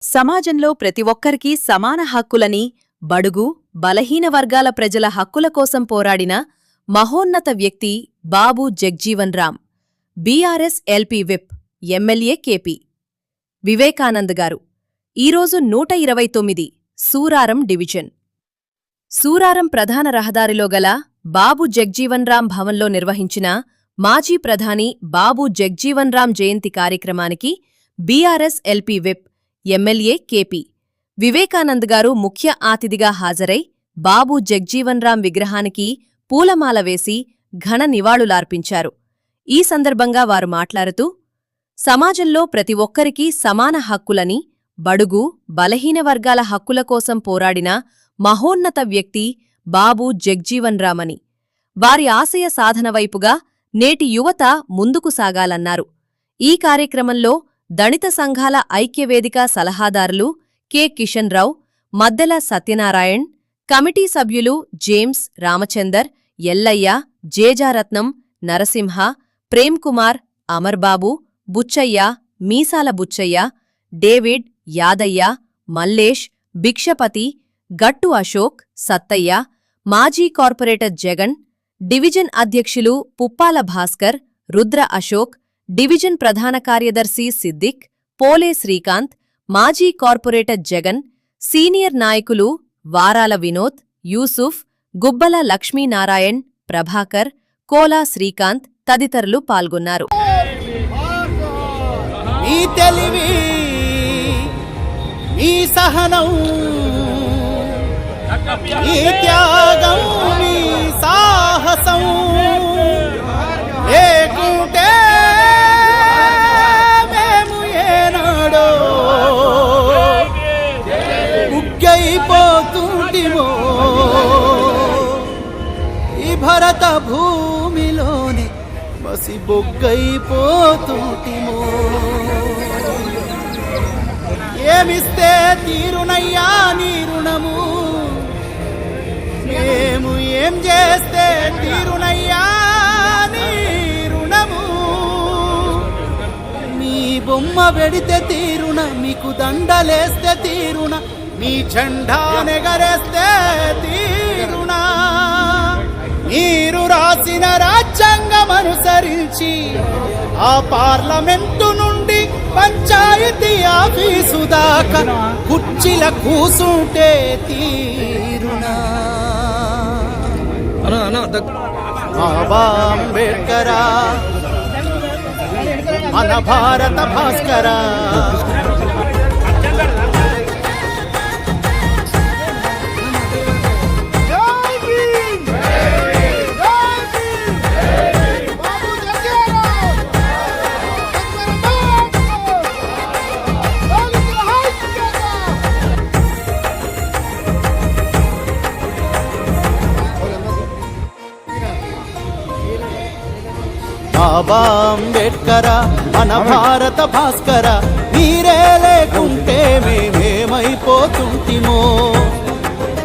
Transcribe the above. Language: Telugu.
సమాజంలో ప్రతి ఒక్కరికీ సమాన హక్కులని, బడుగు, బలహీన వర్గాల ప్రజల హక్కుల కోసం పోరాడిన మహోన్నత వ్యక్తి Babu Jagjivan Ram. BRS LP whip, MLA KP Vivekanand garu. ఈరోజు 129 సూరారం డివిజన్. సూరారం ప్రధాన రహదారిలో గల బాబు జగ్జీవన్ రామ్ భవన్లో నిర్వహించిన మాజీ ప్రధాని బాబు జగ్జీవన్ రామ్ జయంతి కార్యక్రమానికి BRS LP whip, MLA KP Vivekanand గారు ముఖ్య అతిథిగా హాజరై బాబు జగ్జీవన్ రామ్ విగ్రహానికి పూలమాల వేసి ఘన నివాళులార్పించారు. ఈ సందర్భంగా వారు మాట్లాడుతూ, సమాజంలో ప్రతి ఒక్కరికీ సమాన హక్కులని, బడుగు, బలహీన వర్గాల హక్కుల కోసం పోరాడిన మహోన్నత వ్యక్తి బాబు జగ్జీవన్ రామ్ అని, వారి ఆశయ సాధన వైపుగా నేటి యువత ముందుకు సాగాలన్నారు. ఈ కార్యక్రమంలో దళిత సంఘాల ఐక్యవేదిక సలహాదారులు కె కిషన్ రావు, మద్దెల సత్యనారాయణ్, కమిటీ సభ్యులు జేమ్స్, రామచందర్, ఎల్లయ్య, జేజారత్నం, నరసింహ, ప్రేమ్కుమార్, అమర్బాబు, బుచ్చయ్య, మీసాల బుచ్చయ్య, డేవిడ్, యాదయ్య, మల్లేష్, భిక్షపతి, గట్టు అశోక్, సత్తయ్య, మాజీ కార్పొరేటర్ జగన్, డివిజన్ అధ్యక్షులు పుప్పాల భాస్కర్, రుద్ర అశోక్, డివిజన్ ప్రధాన కార్యదర్శి సిద్దిక్, పోలే శ్రీకాంత్, మాజీ కార్పొరేటర్ జగన్, సీనియర్ నాయకులు వారాల వినోద్, యూసుఫ్, గుబ్బల లక్ష్మీనారాయణ్, ప్రభాకర్, కోలా శ్రీకాంత్ తదితరులు పాల్గొన్నారు. మీ తెలివి, మీ సహనం, మీ త్యాగం, మీ సాహసం లేకుంటే మేము ఏనాడో బుగ్గైపోతుంటిమో. ఈ భరత భూమిలోని బసి బొగ్గైపోతుంటిమో. ఏమిస్తే తీరునయ్యా నీ రుణము, మేము ఏం చేస్తే తీరునయ్యా నీ రుణము. మీ బొమ్మ పెడితే తీరున, మీకు దండలేస్తే తీరున, మీ జెండా నెగరేస్తే తీరున. మీరు రాసిన రాజ్యాంగం అనుసరించి ఆ పార్లమెంటు నుండి పంచాయతీ ఆఫీసు దాకా కుర్చీల కూసుంటే తీరునా. బాబా అంబేడ్కరా, మన భారత భాస్కరా. బాబా అంబేడ్కరా, మన భారత భాస్కర. మీరే లేకుంటే మేమేమైపోతుంటిమో.